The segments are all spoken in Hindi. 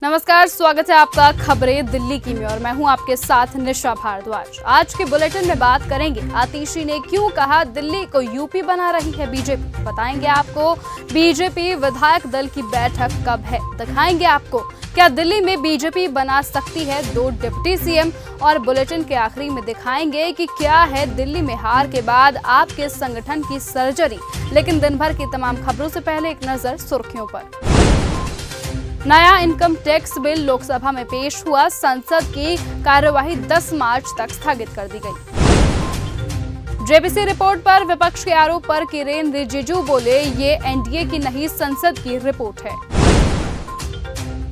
नमस्कार, स्वागत है आपका खबरें दिल्ली की में और मैं हूं आपके साथ निशा भारद्वाज। आज के बुलेटिन में बात करेंगे आतिशी ने क्यों कहा दिल्ली को यूपी बना रही है बीजेपी। बताएंगे आपको बीजेपी विधायक दल की बैठक कब है। दिखाएंगे आपको क्या दिल्ली में बीजेपी बना सकती है 2 डिप्टी सीएम और बुलेटिन के आखिरी में दिखाएंगे कि क्या है दिल्ली में हार के बाद आपके संगठन की सर्जरी। लेकिन दिन भर की तमाम खबरों से पहले एक नजर सुर्खियों पर। नया इनकम टैक्स बिल लोकसभा में पेश हुआ। संसद की कार्यवाही 10 मार्च तक स्थगित कर दी गई। जेपीसी रिपोर्ट पर विपक्ष के आरोप पर किरेन रिजिजू बोले, ये एनडीए की नहीं संसद की रिपोर्ट है।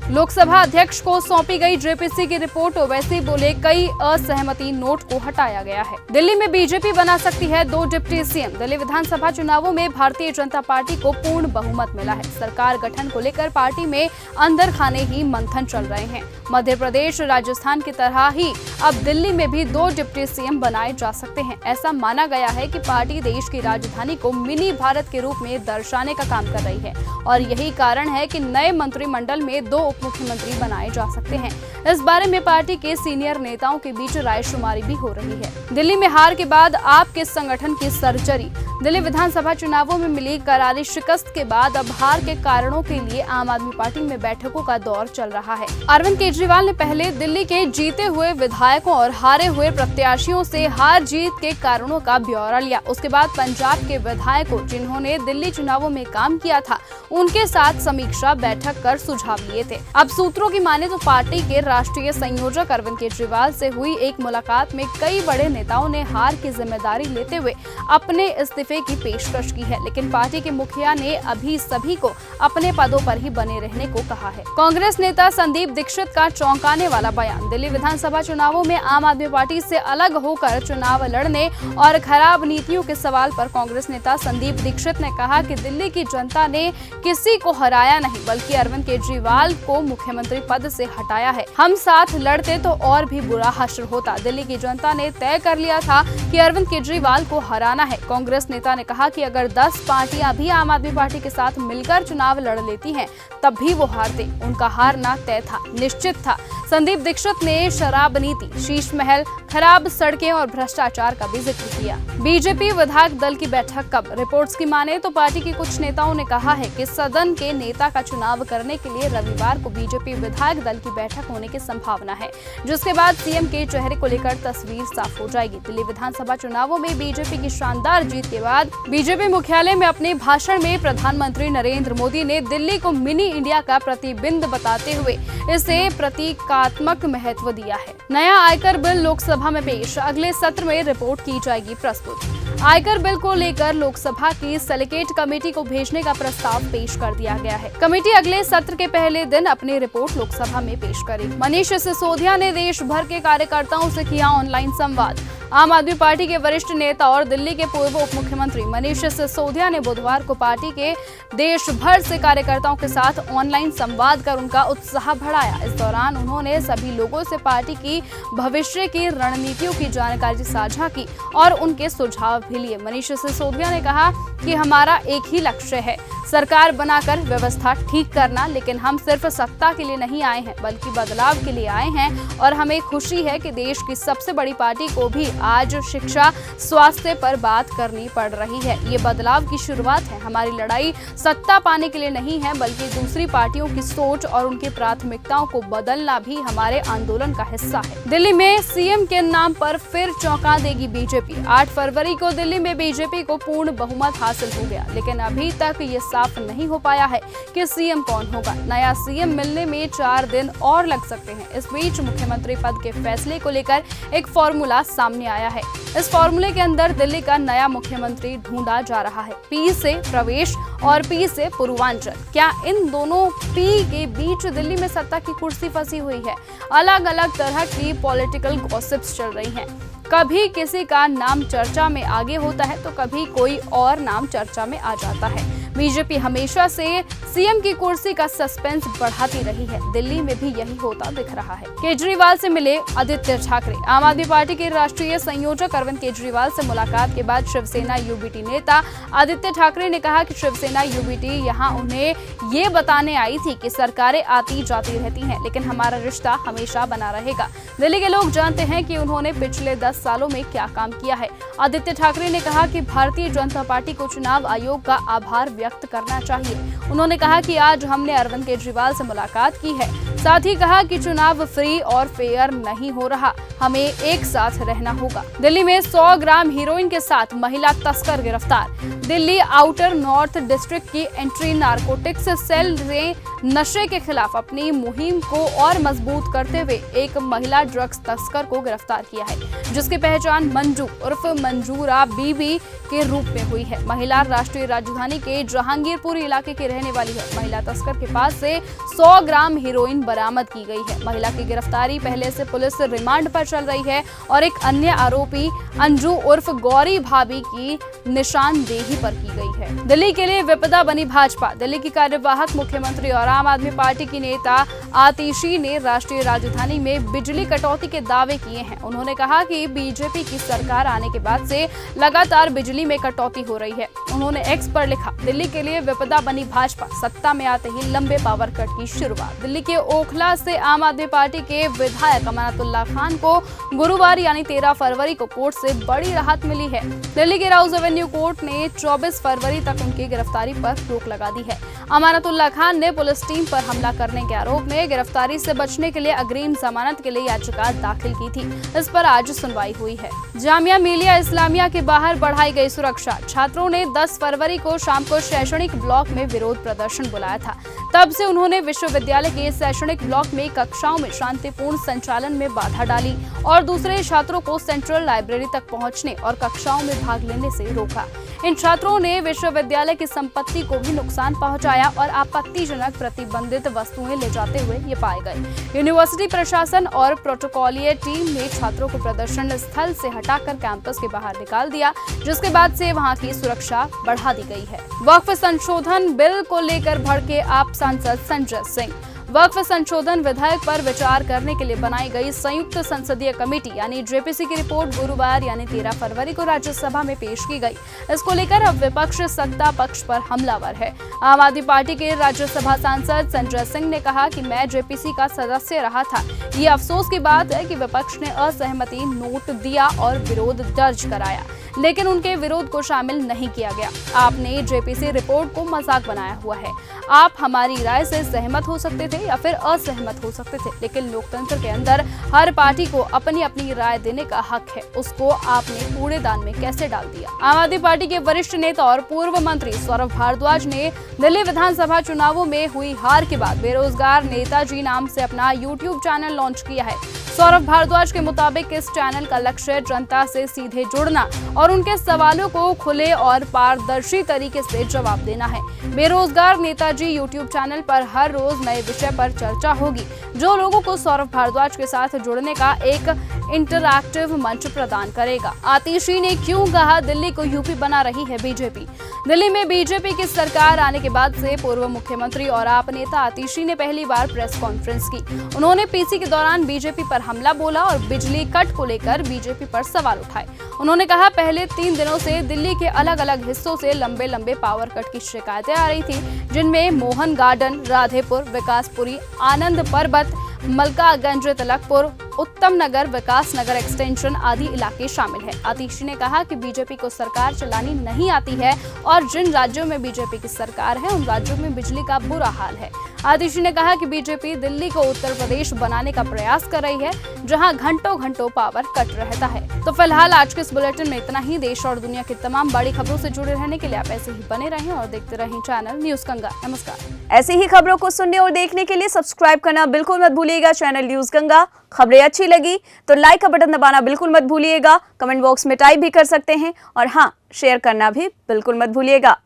लोकसभा अध्यक्ष को सौंपी गई जेपीसी की रिपोर्ट। ओवैसी बोले, कई असहमति नोट को हटाया गया है। दिल्ली में बीजेपी बना सकती है 2 डिप्टी सीएम। दिल्ली विधानसभा चुनावों में भारतीय जनता पार्टी को पूर्ण बहुमत मिला है। सरकार गठन को लेकर पार्टी में अंदर खाने ही मंथन चल रहे हैं। मध्य प्रदेश, राजस्थान की तरह ही अब दिल्ली में भी 2 डिप्टी सीएम बनाए जा सकते हैं। ऐसा माना गया है कि पार्टी देश की राजधानी को मिनी भारत के रूप में दर्शाने का काम कर रही है और यही कारण है कि नए मंत्रिमंडल में 2 मुख्यमंत्री बनाए जा सकते हैं। इस बारे में पार्टी के सीनियर नेताओं के बीच रायशुमारी भी हो रही है। दिल्ली में हार के बाद आपके संगठन की सर्जरी। दिल्ली विधानसभा चुनावों में मिली करारी शिकस्त के बाद अब हार के कारणों के लिए आम आदमी पार्टी में बैठकों का दौर चल रहा है। अरविंद केजरीवाल ने पहले दिल्ली के जीते हुए विधायकों और हारे हुए प्रत्याशियों से हार जीत के कारणों का ब्यौरा लिया। उसके बाद पंजाब के विधायकों जिन्होंने दिल्ली चुनावों में काम किया था उनके साथ समीक्षा बैठक कर सुझाव लिए थे। अब सूत्रों की माने तो पार्टी के राष्ट्रीय संयोजक अरविंद केजरीवाल से हुई एक मुलाकात में कई बड़े नेताओं ने हार की जिम्मेदारी लेते हुए अपने इस्तीफे की पेशकश की है, लेकिन पार्टी के मुखिया ने अभी सभी को अपने पदों पर ही बने रहने को कहा है। कांग्रेस नेता संदीप दीक्षित का चौंकाने वाला बयान। दिल्ली विधानसभा चुनावों में आम आदमी पार्टी से अलग होकर चुनाव लड़ने और खराब नीतियों के सवाल पर कांग्रेस नेता संदीप दीक्षित ने कहा कि दिल्ली की जनता ने किसी को हराया नहीं बल्कि अरविंद केजरीवाल को मुख्यमंत्री पद से हटाया है। हम साथ लड़ते तो और भी बुरा हश्र होता। दिल्ली की जनता ने तय कर लिया था कि अरविंद केजरीवाल को हराना है। कांग्रेस नेता ने कहा कि अगर 10 पार्टियां भी आम आदमी पार्टी के साथ मिलकर चुनाव लड़ लेती हैं, तब भी वो हारते। उनका हारना तय था, निश्चित था। संदीप दीक्षित ने शराब नीति, शीश महल, खराब सड़कें और भ्रष्टाचार का भी जिक्र किया। बीजेपी विधायक दल की बैठक कब? रिपोर्ट्स की माने तो पार्टी के कुछ नेताओं ने कहा है कि सदन के नेता का चुनाव करने के लिए रविवार को बीजेपी विधायक दल की बैठक होने की संभावना है, जिसके बाद सीएम के चेहरे को लेकर तस्वीर साफ हो जाएगी। दिल्ली विधानसभा चुनावों में बीजेपी की शानदार जीत के बाद बीजेपी मुख्यालय में अपने भाषण में प्रधानमंत्री नरेंद्र मोदी ने दिल्ली को मिनी इंडिया का प्रतिबिंब बताते हुए इसे प्रतीकात्मक महत्व दिया है। नया आयकर बिल लोकसभा में पेश। अगले सत्र में रिपोर्ट की जाएगी प्रस्तुत। आयकर बिल को लेकर लोकसभा की सिंडिकेट कमेटी को भेजने का प्रस्ताव पेश कर दिया गया है। कमेटी अगले सत्र के पहले दिन अपनी रिपोर्ट लोकसभा में पेश करेगी। मनीष सिसोदिया ने देश भर के कार्यकर्ताओं से किया ऑनलाइन संवाद। आम आदमी पार्टी के वरिष्ठ नेता और दिल्ली के पूर्व उप मुख्यमंत्री मनीष सिसोदिया ने बुधवार को पार्टी के देश भर से कार्यकर्ताओं के साथ ऑनलाइन संवाद कर उनका उत्साह बढ़ाया। इस दौरान उन्होंने सभी लोगों से पार्टी की भविष्य की रणनीतियों की जानकारी साझा की और उनके सुझाव भी लिए। मनीष सिसोदिया ने कहा कि हमारा एक ही लक्ष्य है, सरकार बनाकर व्यवस्था ठीक करना, लेकिन हम सिर्फ सत्ता के लिए नहीं आए हैं बल्कि बदलाव के लिए आए हैं और हमें खुशी है कि देश की सबसे बड़ी पार्टी को भी आज शिक्षा, स्वास्थ्य पर बात करनी पड़ रही है। ये बदलाव की शुरुआत है। हमारी लड़ाई सत्ता पाने के लिए नहीं है बल्कि दूसरी पार्टियों की सोच और उनकी प्राथमिकताओं को बदलना भी हमारे आंदोलन का हिस्सा है। दिल्ली में सीएम के नाम पर फिर चौंका देगी बीजेपी। 8 फरवरी को दिल्ली में बीजेपी को पूर्ण बहुमत हासिल हो गया, लेकिन अभी तक ये साफ नहीं हो पाया है कि सीएम कौन होगा। नया सीएम मिलने में 4 दिन और लग सकते हैं। इस बीच मुख्यमंत्री पद के फैसले को लेकर एक फॉर्मूला सामने आया है। इस फॉर्मूले के अंदर दिल्ली का नया मुख्यमंत्री ढूंढा जा रहा है। पी से प्रवेश और पी से पूर्वांचल। क्या इन दोनों पी के बीच दिल्ली में सत्ता की कुर्सी फंसी हुई है? अलग अलग तरह की पॉलिटिकल गॉसिप्स चल रही हैं। कभी किसी का नाम चर्चा में आगे होता है तो कभी कोई और नाम चर्चा में आ जाता है। बीजेपी हमेशा से सीएम की कुर्सी का सस्पेंस बढ़ाती रही है। दिल्ली में भी यही होता दिख रहा है। केजरीवाल से मिले आदित्य ठाकरे। आम आदमी पार्टी के राष्ट्रीय संयोजक अरविंद केजरीवाल से मुलाकात के बाद शिवसेना यूबीटी नेता आदित्य ठाकरे ने कहा कि शिवसेना यूबीटी यहां उन्हें ये बताने आई थी कि सरकारें आती जाती रहती हैं, लेकिन हमारा रिश्ता हमेशा बना रहेगा। दिल्ली के लोग जानते हैं कि उन्होंने पिछले 10 सालों में क्या काम किया है। आदित्य ठाकरे ने कहा कि भारतीय जनता पार्टी को चुनाव आयोग का आभार व्यक्त करना चाहिए। उन्होंने कहा कि आज हमने अरविंद केजरीवाल से मुलाकात की है, साथ ही कहा कि चुनाव फ्री और फेयर नहीं हो रहा, हमें एक साथ रहना होगा। दिल्ली में 100 ग्राम हीरोइन के साथ महिला तस्कर गिरफ्तार। दिल्ली आउटर नॉर्थ डिस्ट्रिक्ट की एंट्री नारकोटिक्स सेल ने नशे के खिलाफ अपनी मुहिम को और मजबूत करते हुए एक महिला ड्रग्स तस्कर को गिरफ्तार किया है, जिसकी पहचान मंजू उर्फ मंजूरा बीबी के रूप में हुई है। महिला राष्ट्रीय राजधानी के जहांगीरपुर इलाके की रहने वाली है। महिला तस्कर के पास से 100 ग्राम हीरोइन बरामद की गई है। महिला की गिरफ्तारी पहले से पुलिस रिमांड पर चल रही है और एक अन्य आरोपी अंजू उर्फ गौरी भाभी की निशानदेही पर की गई है। दिल्ली के लिए विपदा बनी भाजपा। दिल्ली की कार्यवाहक मुख्यमंत्री और आम आदमी पार्टी की नेता आतिशी ने राष्ट्रीय राजधानी में बिजली कटौती के दावे किए हैं। उन्होंने कहा कि बीजेपी की सरकार आने के बाद से लगातार बिजली में कटौती हो रही है। उन्होंने एक्स पर लिखा, दिल्ली के लिए विपदा बनी भाजपा, सत्ता में आते ही लंबे पावर कट की शुरुआत। दिल्ली के ओखला से आम आदमी पार्टी के विधायक अमानतुल्लाह खान को गुरुवार यानी 13 फरवरी को कोर्ट से बड़ी राहत मिली है। दिल्ली के राउज एवेन्यू कोर्ट ने 24 फरवरी तक उनकी गिरफ्तारी पर रोक लगा दी है। अमानतुल्लाह खान ने पुलिस टीम पर हमला करने के आरोप में गिरफ्तारी से बचने के लिए अग्रिम जमानत के लिए याचिका दाखिल की थी। इस पर आज सुनवाई हुई है। जामिया मिलिया इस्लामिया के बाहर बढ़ाई गई सुरक्षा। छात्रों ने 10 फरवरी को शाम को शैक्षणिक ब्लॉक में विरोध प्रदर्शन बुलाया था। तब से उन्होंने विश्वविद्यालय के शैक्षणिक ब्लॉक में कक्षाओं में शांतिपूर्ण संचालन में बाधा डाली और दूसरे छात्रों को सेंट्रल लाइब्रेरी तक पहुंचने और कक्षाओं में भाग लेने से रोका। इन छात्रों ने विश्वविद्यालय की संपत्ति को भी नुकसान पहुंचाया और आपत्तिजनक प्रतिबंधित वस्तुएं ले जाते हुए ये पाए गए। यूनिवर्सिटी प्रशासन और प्रोटोकॉलीय टीम ने छात्रों को प्रदर्शन स्थल से हटाकर कैंपस के बाहर निकाल दिया, जिसके बाद से वहां की सुरक्षा बढ़ा दी गई है। वक्फ संशोधन बिल को लेकर भड़के आप सांसद संजय सिंह। वक्फ संशोधन विधेयक पर विचार करने के लिए बनाई गई संयुक्त संसदीय कमेटी यानी जेपीसी की रिपोर्ट गुरुवार यानी 13 फरवरी को राज्यसभा में पेश की गई। इसको लेकर अब विपक्ष सत्ता पक्ष पर हमलावर है। आम आदमी पार्टी के राज्यसभा सांसद संजय सिंह ने कहा कि मैं जेपीसी का सदस्य रहा था। ये अफसोस की बात है कि विपक्ष ने असहमति नोट दिया और विरोध दर्ज कराया, लेकिन उनके विरोध को शामिल नहीं किया गया। आपने जेपीसी रिपोर्ट को मजाक बनाया हुआ है। आप हमारी राय से सहमत हो सकते थे या फिर असहमत हो सकते थे, लेकिन लोकतंत्र के अंदर हर पार्टी को अपनी अपनी राय देने का हक है। उसको आपने कूड़ेदान में कैसे डाल दिया। आम आदमी पार्टी के वरिष्ठ नेता और पूर्व मंत्री सौरभ भारद्वाज ने दिल्ली विधानसभा चुनावों में हुई हार के बाद बेरोजगार नेताजी नाम से अपना यूट्यूब चैनल लॉन्च किया है। सौरभ भारद्वाज के मुताबिक इस चैनल का लक्ष्य जनता से सीधे जुड़ना और उनके सवालों को खुले और पारदर्शी तरीके से जवाब देना है। बेरोजगार नेताजी यूट्यूब चैनल पर हर रोज नए विषय पर चर्चा होगी, जो लोगों को सौरभ भारद्वाज के साथ जुड़ने का एक इंटरैक्टिव मंच प्रदान करेगा। आतिशी ने क्यों कहा दिल्ली को यूपी बना रही है बीजेपी। दिल्ली में बीजेपी की सरकार आने के बाद से पूर्व मुख्यमंत्री और आप नेता आतिशी ने पहली बार प्रेस कॉन्फ्रेंस की। उन्होंने पीसी के दौरान बीजेपी पर हमला बोला और बिजली कट को लेकर बीजेपी पर सवाल उठाए। उन्होंने कहा पहले 3 दिनों से दिल्ली के अलग अलग हिस्सों से लंबे लंबे पावर कट की शिकायतें आ रही थी, जिनमें मोहन गार्डन, राधेपुर, विकासपुरी, आनंद पर्वत, मलकागंज, तिलकपुर, उत्तम नगर, विकास नगर एक्सटेंशन आदि इलाके शामिल है। आतिशी ने कहा कि बीजेपी को सरकार चलानी नहीं आती है और जिन राज्यों में बीजेपी की सरकार है उन राज्यों में बिजली का बुरा हाल है। आतिशी ने कहा कि बीजेपी दिल्ली को उत्तर प्रदेश बनाने का प्रयास कर रही है, जहां घंटों घंटों पावर कट रहता है। तो फिलहाल आज के इस बुलेटिन में इतना ही। देश और दुनिया की तमाम बड़ी खबरों से जुड़े रहने के लिए आप ऐसे ही बने रहें और देखते रहें चैनल न्यूज गंगा। नमस्कार। ऐसी ही खबरों को सुनने और देखने के लिए सब्सक्राइब करना बिल्कुल मत भूलिएगा चैनल न्यूज गंगा। खबरें अच्छी लगी तो लाइक का बटन दबाना बिल्कुल मत भूलिएगा। कमेंट बॉक्स में टाइप भी कर सकते हैं और हाँ, शेयर करना भी बिल्कुल मत भूलिएगा।